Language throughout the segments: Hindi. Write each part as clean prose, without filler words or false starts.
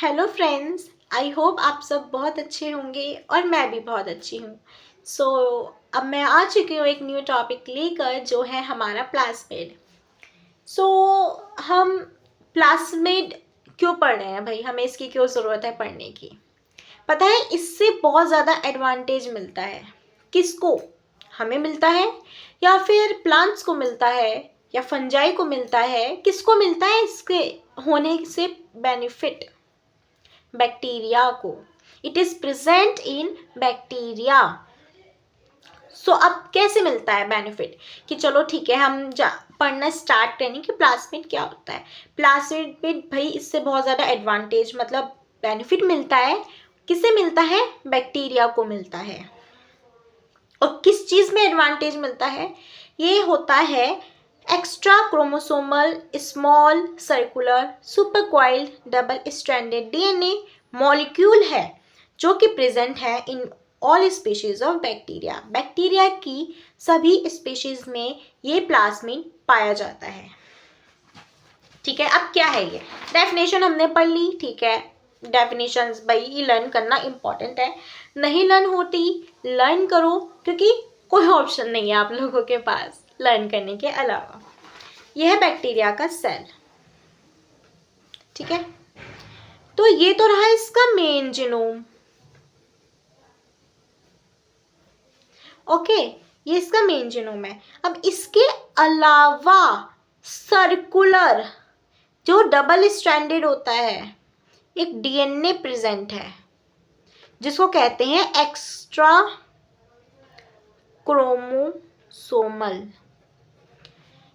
हेलो फ्रेंड्स, आई होप आप सब बहुत अच्छे होंगे और मैं भी बहुत अच्छी हूँ। सो अब मैं आ चुकी हूँ एक न्यू टॉपिक लेकर, जो है हमारा प्लास्मिड। सो हम प्लास्मिड क्यों पढ़ रहे हैं भाई, हमें इसकी क्यों ज़रूरत है पढ़ने की? पता है, इससे बहुत ज़्यादा एडवांटेज मिलता है। किसको? हमें मिलता है, या फिर प्लांट्स को मिलता है, या फंजाई को मिलता है? किसको मिलता है इसके होने से बेनिफिट? बैक्टीरिया को। It is present in bacteria. So अब कैसे मिलता है बेनिफिट? कि चलो ठीक है, हम पढ़ना स्टार्ट करें कि प्लास्मिड क्या होता है। प्लास्मिड भाई, इससे बहुत ज़्यादा एडवांटेज मतलब बेनिफिट मिलता है। किसे मिलता है? बैक्टीरिया को मिलता है। और किस चीज़ में एडवांटेज मिलता है? ये होता है extra chromosomal small circular supercoiled double stranded DNA molecule है, जो कि प्रेजेंट है in all species of bacteria. Bacteria की सभी स्पीशीज में ये प्लाज्मिड पाया जाता है। ठीक है, अब क्या है ये? डेफिनेशन हमने पढ़ ली, ठीक है। डेफिनेशंस भाई लर्न करना इम्पॉर्टेंट है। नहीं लर्न होती, लर्न करो, क्योंकि कोई ऑप्शन नहीं है आप लोगों के पास लर्न करने के अलावा। यह है बैक्टीरिया का सेल। ठीक है, तो ये तो रहा इसका मेन जीनोम। ओके, ये इसका मेन जीनोम है। अब इसके अलावा सर्कुलर जो डबल स्ट्रैंडेड होता है एक डीएनए प्रेजेंट है, जिसको कहते हैं एक्स्ट्रा क्रोमोसोमल।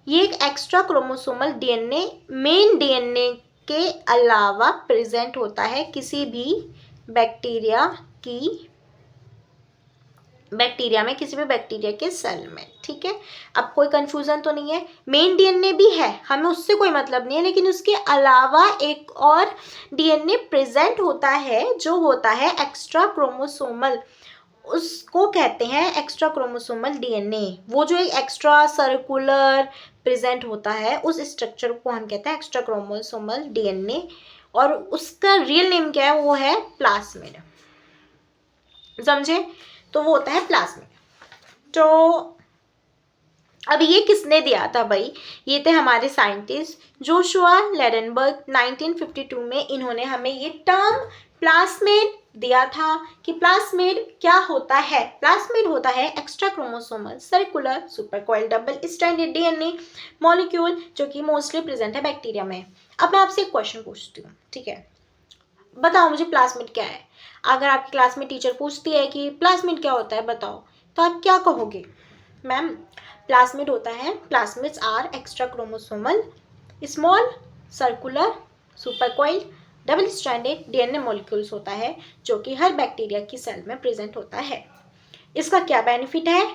ये एक extra chromosomal DNA main DNA के अलावा प्रेजेंट होता है किसी भी बैक्टीरिया में, किसी भी बैक्टीरिया के सेल में। ठीक है, अब कोई कंफ्यूजन तो नहीं है। मेन डीएनए भी है, हमें उससे कोई मतलब नहीं है, लेकिन उसके अलावा एक और डीएनए प्रेजेंट होता है जो होता है एक्स्ट्रा क्रोमोसोमल। उसको कहते हैं एक्स्ट्रा क्रोमोसोमल डीएनए। वो जो एक एक्स्ट्रा सर्कुलर प्रेजेंट होता है, उस स्ट्रक्चर को हम कहते हैं एक्स्ट्रा क्रोमोसोमल डीएनए। और उसका रियल नेम क्या है? वो है प्लास्मिड। समझे? तो वो होता है प्लाज्मिड। तो अब ये किसने दिया था भाई? ये थे हमारे साइंटिस्ट जोशुआ लेडेनबर्ग। 1952 में इन्होंने हमें ये टर्म प्लाज्मिड दिया था कि प्लाज्मिड क्या होता है। प्लाज्मिड होता है extra chromosomal circular supercoiled double stranded DNA molecule, जो कि मोस्टली प्रेजेंट है बैक्टीरिया में। अब मैं आपसे एक क्वेश्चन पूछती हूँ, ठीक है? बताओ मुझे प्लाज्मिड क्या है। अगर आपकी क्लास में टीचर पूछती है कि प्लाज्मिड क्या होता है बताओ, तो आप क्या कहोगे? मैम, प्लाज्मिड होता है, plasmids are extra chromosomal small circular supercoiled double stranded DNA molecules होता है, जो कि हर बैक्टीरिया की सेल में प्रेजेंट होता है। इसका क्या बेनिफिट है?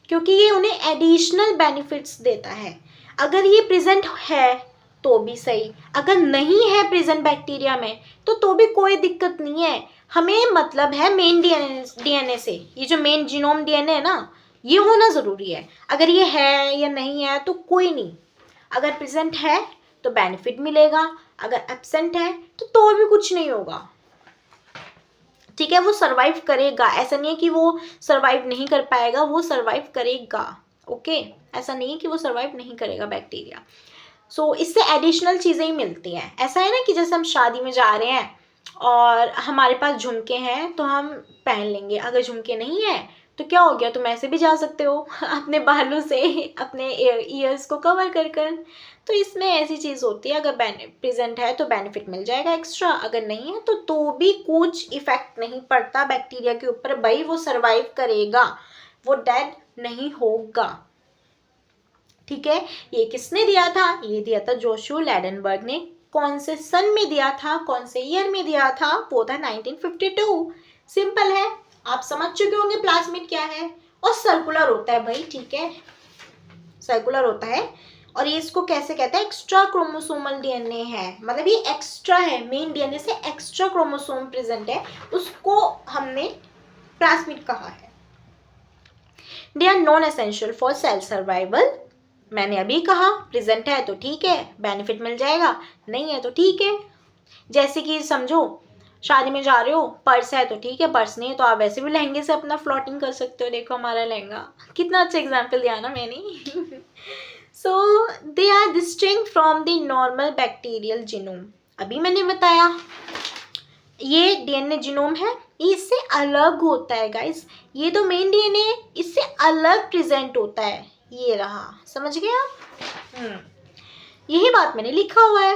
क्योंकि ये उन्हें एडिशनल बेनिफिट्स देता है। अगर ये प्रेजेंट है तो भी सही, अगर नहीं है प्रेजेंट बैक्टीरिया में तो भी कोई दिक्कत नहीं है। हमें मतलब है मेन डीएनए से। ये जो मेन जीनोम डीएनए है ना, ये होना ज़रूरी है। अगर ये है या नहीं है तो कोई नहीं। अगर प्रेजेंट है तो बेनिफिट मिलेगा, अगर एब्सेंट है तो भी कुछ नहीं होगा। ठीक है, वो सर्वाइव करेगा। ऐसा नहीं है कि वो सर्वाइव नहीं कर पाएगा, वो सर्वाइव करेगा। ओके, ऐसा नहीं है कि वो सर्वाइव नहीं करेगा बैक्टीरिया। सो इससे एडिशनल चीज़ें ही मिलती हैं। ऐसा है ना कि जैसे हम शादी में जा रहे हैं और हमारे पास झुमके हैं तो हम पहन लेंगे, अगर झुमके नहीं है तो क्या हो गया, तुम ऐसे भी जा सकते हो अपने बालों से, अपने ईयर्स को कवर कर कर। तो इसमें ऐसी चीज़ होती है, अगर प्रेजेंट है तो बेनिफिट मिल जाएगा एक्स्ट्रा, अगर नहीं है तो भी कुछ इफेक्ट नहीं पड़ता बैक्टीरिया के ऊपर। भाई वो सर्वाइव करेगा, वो डेड नहीं होगा। ठीक है, ये किसने दिया था? ये दिया था जोशुआ लेडेनबर्ग ने। कौन से सन में दिया था, कौन से ईयर में दिया था? वो था 1952। सिंपल है, आप समझ चुके होंगे प्लाज्मिड क्या है। और सर्कुलर होता है भाई, ठीक है, सर्कुलर होता है। और ये इसको कैसे कहते हैं? एक्स्ट्रा क्रोमोसोमल डीएनए है, मतलब ये एक्स्ट्रा है, मेन डीएनए से एक्स्ट्रा क्रोमोसोम प्रेजेंट है, उसको हमने प्लाज्मिड कहा है। They are non essential for cell survival. मैंने अभी कहा प्रेजेंट है तो ठीक है, बेनिफिट मिल जाएगा, नहीं है तो ठीक है। जैसे कि समझो शादी में जा रहे हो, पर्स है तो ठीक है, पर्स नहीं है तो आप वैसे भी लहंगे से अपना फ्लॉटिंग कर सकते हो। देखो हमारा लहंगा, कितना अच्छा एग्जाम्पल दिया ना मैंने। So they are distinct from the normal bacterial genome. अभी मैंने बताया ये डीएनए जीनोम है, ये इससे अलग होता है गाइस। ये तो मेन डीएनए है, इससे अलग प्रेजेंट होता है। ये रहा, समझ गए आप? यही बात मैंने लिखा हुआ है।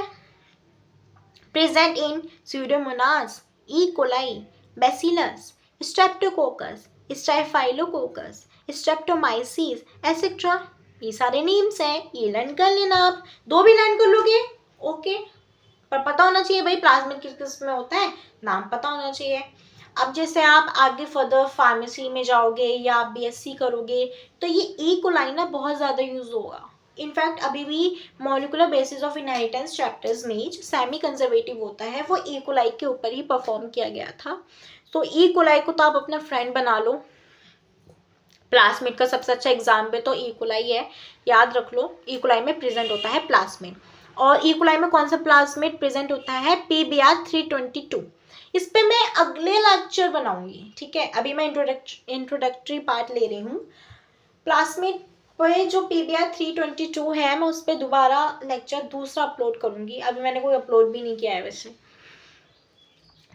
Present in pseudomonas, E coli, bacillus, streptococcus, staphylococcus, streptomyces etcetera. ये सारे नेम्स हैं, ये लर्न कर लेना आप। 2 भी लर्न कर लोगे ओके, पर पता होना चाहिए भाई प्लाज्मिड किस किस में होता है, नाम पता होना चाहिए। अब जैसे आप आगे फर्दर फार्मेसी में जाओगे या आप बीएससी करोगे तो ये ई कोलाई ना बहुत ज़्यादा यूज़ होगा। इनफैक्ट अभी भी molecular basis of inheritance chapters में जो सेमी कंजर्वेटिव होता है वो ई कोलाई के ऊपर ही परफॉर्म किया गया था। तो ई कोलाई को तो आप अपना फ्रेंड बना लो। प्लाज्मिड का सबसे अच्छा एग्जाम्पल तो ई कोलाई है, याद रख लो। ई कोलाई में प्रेजेंट होता है प्लाज्मिड, और ई कोलाई में कौन सा प्लाज्मिड प्रेजेंट होता है, PBr 322। इस पे मैं अगले लेक्चर बनाऊंगी, ठीक है। अभी मैं इंट्रोडक्टरी पार्ट ले रही हूँ। प्लाज्मिड पे जो PBr 322 है मैं उस पर दोबारा लेक्चर दूसरा अपलोड करूंगी। अभी मैंने कोई अपलोड भी नहीं किया है वैसे,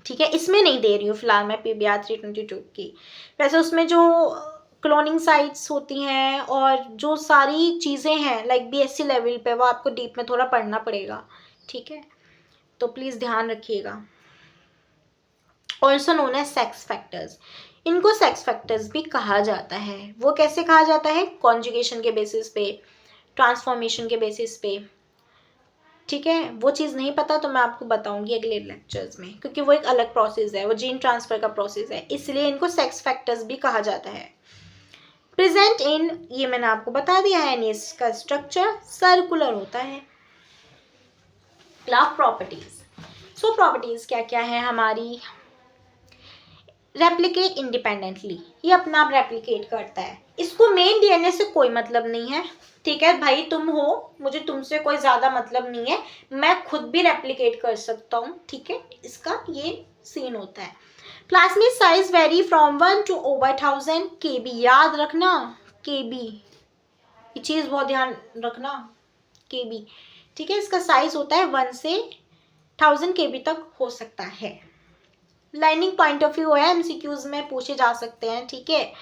ठीक है। इसमें नहीं दे रही हूँ फिलहाल मैं PBr 322 की। वैसे उसमें जो क्लोनिंग साइट्स होती हैं और जो सारी चीज़ें हैं लाइक BSc लेवल पे, वो आपको डीप में थोड़ा पढ़ना पड़ेगा, ठीक है। तो प्लीज़ ध्यान रखिएगा। Also known as sex factors, इनको सेक्स फैक्टर्स भी कहा जाता है। वो कैसे कहा जाता है, कॉन्जुगेशन के बेसिस पे, ट्रांसफॉर्मेशन के बेसिस पे, ठीक है। वो चीज़ नहीं पता तो मैं आपको बताऊंगी अगले लेक्चर्स में, क्योंकि वो एक अलग प्रोसेस है, वो जीन ट्रांसफ़र का प्रोसेस है, इसलिए इनको सेक्स फैक्टर्स भी कहा जाता है। प्रेजेंट इन, ये मैंने आपको बता दिया है, इसका स्ट्रक्चर सर्कुलर होता है। अब प्रॉपर्टीज, सो प्रॉपर्टीज क्या क्या है हमारी, रेप्लिकेट इंडिपेंडेंटली, ये अपना आप रेप्लिकेट करता है, इसको मेन डीएनए से कोई मतलब नहीं है, ठीक है भाई। तुम हो, मुझे तुमसे कोई ज़्यादा मतलब नहीं है, मैं खुद भी रेप्लिकेट कर सकता हूँ, ठीक है। इसका ये सीन होता है। Plasmid size very from 1 to over 1000 kb, याद रखना kb, ये चीज़ बहुत ध्यान रखना, kb, ठीक है। इसका साइज होता है 1 से 1000 kb तक हो सकता है। लाइनिंग पॉइंट ऑफ व्यू है, MCQs में पूछे जा सकते हैं, ठीक है।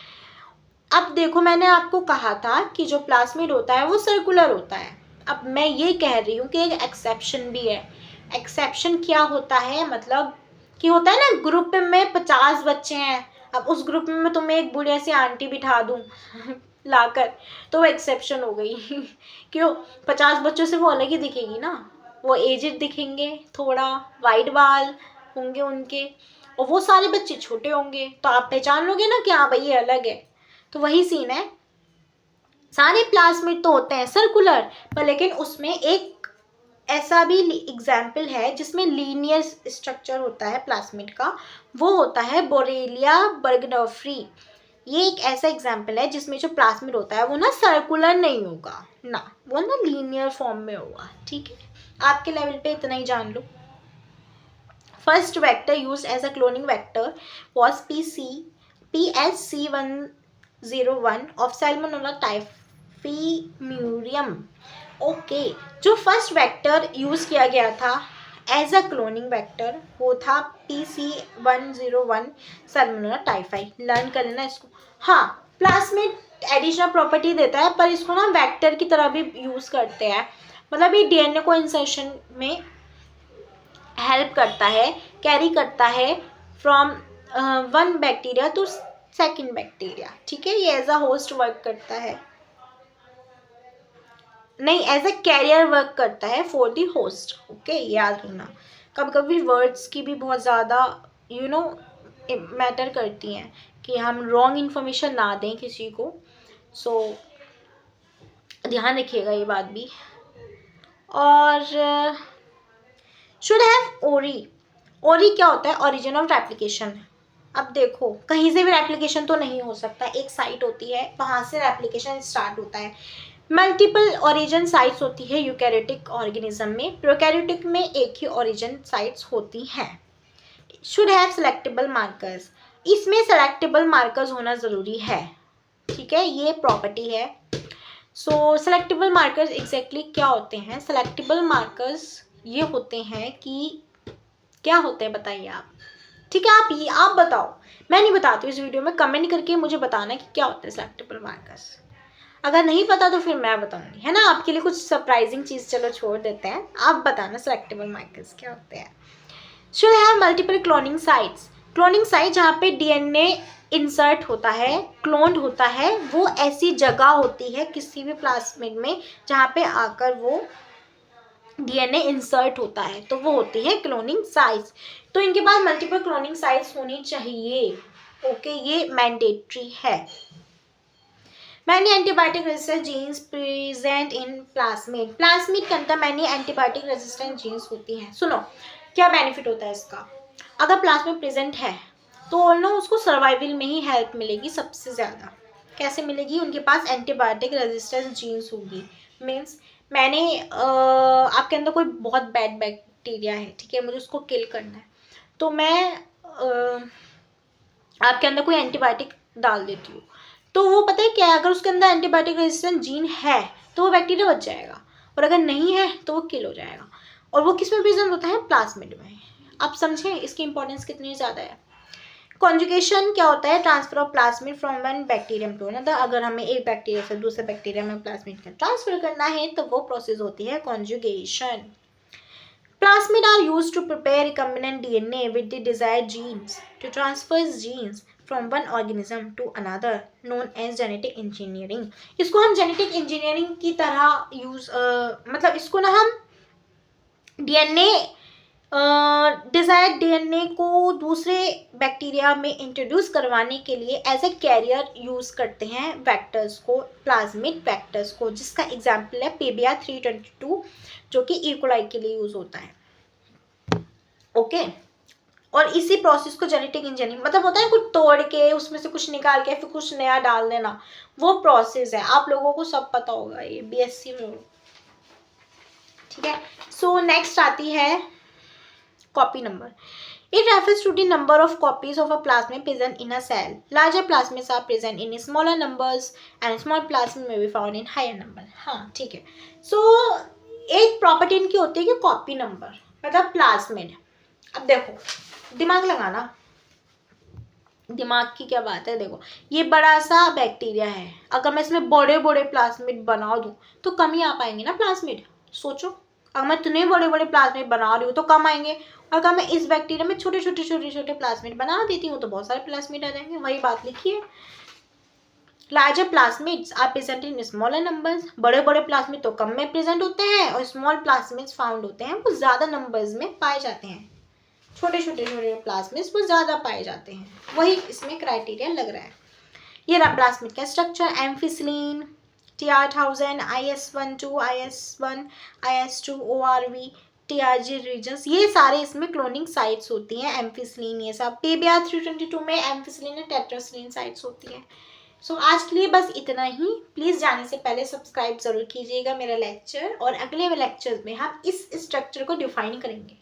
अब देखो मैंने आपको कहा था कि जो प्लाज्मिड होता है वो सर्कुलर होता है। अब मैं ये कह रही हूँ कि एक एक्सेप्शन भी है। एक्सेप्शन क्या होता है, मतलब कि होता है ना ग्रुप में 50 बच्चे हैं, अब उस ग्रुप में मैं तुम्हें एक बुढ़िया सी आंटी बिठा दूँ लाकर, तो वो एक्सेप्शन हो गई। क्यों, 50 बच्चों से वो अलग ही दिखेगी ना, वो एजेड दिखेंगे, थोड़ा वाइट बाल होंगे उनके, और वो सारे बच्चे छोटे होंगे, तो आप पहचान लोगे ना कि हाँ भाई ये अलग है। तो वही सीन है, सारे प्लाज्मिड तो होते हैं सर्कुलर, पर लेकिन उसमें एक ऐसा भी एग्जाम्पल है जिसमें लीनियर स्ट्रक्चर होता है प्लाज्मिड का, वो होता है बोरेलिया बर्गडॉर्फी। ये एक ऐसा एग्जाम्पल है जिसमें जो प्लाज्मिड होता है वो ना सर्कुलर नहीं होगा ना, वो ना लीनियर फॉर्म में होगा, ठीक है। आपके लेवल पे इतना ही जान लो। First vector used as a cloning vector was PSC101 of Salmonella typhimurium। Okay, जो फर्स्ट वेक्टर यूज किया गया था एज अ क्लोनिंग वेक्टर वो था PC101 सैल्मोनेला टाइफाई। लर्न कर लेना इसको। हाँ, प्लाज्मिड एडिशनल प्रॉपर्टी देता है, पर इसको ना वेक्टर की तरह भी यूज करते हैं, मतलब ये डीएनए को इंसर्शन में हेल्प करता है, कैरी करता है from one bacteria to second bacteria, ठीक है। ये एज अ होस्ट वर्क करता है, नहीं एज अ कैरियर वर्क करता है फॉर द होस्ट, ओके, याद रखना। कभी कभी वर्ड्स की भी बहुत ज़्यादा मैटर करती हैं कि हम रॉन्ग इन्फॉर्मेशन ना दें किसी को, सो ध्यान रखिएगा ये बात भी। और शुड हैव ओरी, ओरी क्या होता है, ओरिजिन ऑफ रेप्लिकेशन। अब देखो कहीं से भी रेप्लिकेशन तो नहीं हो सकता, एक साइट होती है वहाँ से रेप्लिकेशन स्टार्ट होता है। मल्टीपल ओरिजिन साइट्स होती है यूकैरियोटिक ऑर्गेनिज्म में, प्रोकैरियोटिक में एक ही ओरिजिन साइट्स होती हैं, शुड हैव सेलेक्टेबल मार्कर्स, इसमें सेलेक्टेबल मार्कर्स होना ज़रूरी है, ठीक है, ये प्रॉपर्टी है। सो सेलेक्टेबल मार्कर्स एग्जैक्टली क्या होते हैं? सेलेक्टेबल मार्कर्स ये होते हैं कि क्या होते हैं बताइए आप, ठीक है, आप बताओ, मैं नहीं बताती इस वीडियो में, कमेंट करके मुझे बताना कि क्या होता है सेलेक्टेबल मार्कर्स। अगर नहीं पता तो फिर मैं बताऊंगी, है ना, आपके लिए कुछ सरप्राइजिंग चीज़ चलो छोड़ देते हैं, आप बताना सेलेक्टेबल मार्कर्स क्या होते हैं। Should have multiple cloning sites, cloning site जहाँ पे डीएनए इंसर्ट होता है, क्लोन्ड होता है, वो ऐसी जगह होती है किसी भी प्लास्मिड में जहाँ पे आकर वो डीएनए इंसर्ट होता है, तो वो होती है क्लोनिंग साइट्स। तो इनके पास मल्टीपल क्लोनिंग साइट्स होनी चाहिए, ओके, ये मैंडेटरी है। Many antibiotic resistant genes present in plasmid, plasmid के अंदर मैनी एंटीबायोटिक रेजिस्टेंट जीन्स होती हैं। सुनो क्या बेनिफिट होता है इसका, अगर प्लाज्मिड प्रेजेंट है तो ना उसको सर्वाइवल में ही हेल्प मिलेगी सबसे ज़्यादा। कैसे मिलेगी? उनके पास एंटीबायोटिक रेजिस्टेंस जीन्स होगी, मीन्स मैंने आपके अंदर कोई बहुत बैड बैक्टीरिया है, ठीक है, मुझे उसको किल करना है, तो मैं आपके अंदर कोई एंटीबायोटिक डाल देती हूँ, तो वो पता है क्या है, अगर उसके अंदर एंटीबायोटिक रेजिस्टेंट जीन है तो वो बैक्टीरिया बच जाएगा, और अगर नहीं है तो वो किल हो जाएगा। और वो किस में प्रेजेंट होता है? प्लाज्मिड में। आप समझें इसकी इंपॉर्टेंस कितनी ज़्यादा है। कॉन्जुगेशन क्या होता है? Transfer of plasmid from one bacterium to another, अगर हमें एक बैक्टीरिया से दूसरे बैक्टीरिया में प्लाज्मिड का ट्रांसफर करना है तो वो प्रोसेस होती है conjugation. Plasmid are used to prepare recombinant DNA with the desired genes to transfer genes from one organism to another, known as genetic engineering. इसको हम genetic engineering की तरह यूज मतलब इसको ना हम DNA डिजायर्ड डीएनए को दूसरे बैक्टीरिया में इंट्रोड्यूस करवाने के लिए एज ए कैरियर यूज करते हैं वेक्टर्स को, प्लाज्मिड वेक्टर्स को, जिसका एग्जांपल है पेबिया 322 जो कि इकोलाई के लिए यूज होता है, ओके। और इसी प्रोसेस को जेनेटिक इंजीनियरिंग मतलब होता है कुछ तोड़ के उसमें से कुछ निकाल के फिर कुछ नया डाल देना, वो प्रोसेस है, आप लोगों को सब पता होगा, ये बीएससी में हो, ठीक है। सो नेक्स्ट आती है copy number. It refers to the number of copies of a plasmid present in a cell. Larger plasmids are present in smaller numbers and small plasmid may be found in higher number. हाँ ठीक है। So एक प्रॉपर्टी इनकी होती है कि कॉपी नंबर मतलब प्लाज्मिड। अब देखो दिमाग लगाना, दिमाग की क्या बात है, देखो ये बड़ा सा बैक्टीरिया है, अगर मैं इसमें बड़े बड़े प्लाज्मिड बना दूँ तो कम ही आ पाएंगे ना प्लाज्मिड। सोचो अगर मैं इतने बड़े बड़े प्लाज्मिड बना रही हूँ तो कम आएंगे, और अगर मैं इस बैक्टीरिया में छोटे छोटे प्लाज्मिड बना देती हूँ तो बहुत सारे प्लाज्मिड आ जाएंगे। वही बात लिखी है, larger plasmids are present in smaller numbers, बड़े बड़े प्लाज्मिड तो कम में प्रेजेंट होते हैं और स्मॉल प्लाज्मिड्स फाउंड होते हैं वो ज़्यादा नंबर्स में पाए जाते हैं, छोटे छोटे प्लाज्मिड्स वो ज़्यादा पाए जाते हैं, वही इसमें क्राइटेरिया लग रहा है। ये रहा प्लाज्मिड का structure, ampicillin, TR1000, IS12, IS1, IS2, ORV, TRG regions, ये सारे इसमें क्लोनिंग साइट्स होती हैं, एम्फिसिलीन ये सब। PBR 322 में एम्फिसिलीन और टेट्रासिलीन साइट्स होती हैं। सो आज के लिए बस इतना ही। प्लीज़ जाने से पहले सब्सक्राइब ज़रूर कीजिएगा मेरा लेक्चर, और अगले लेक्चर में हम इस स्ट्रक्चर को डिफाइन करेंगे,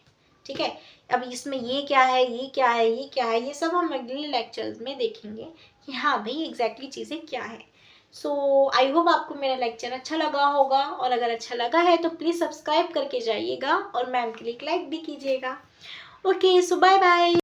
ठीक है। अब इसमें ये क्या है, ये क्या है, ये क्या है, ये सब हम अगले लेक्चर्स में देखेंगे कि हाँ भाई एग्जैक्टली चीज़ें क्या है। सो आई होप आपको मेरा लेक्चर अच्छा लगा होगा, और अगर अच्छा लगा है तो प्लीज़ सब्सक्राइब करके जाइएगा और मैम के लिए लाइक भी कीजिएगा। ओके, सो बाय बाय।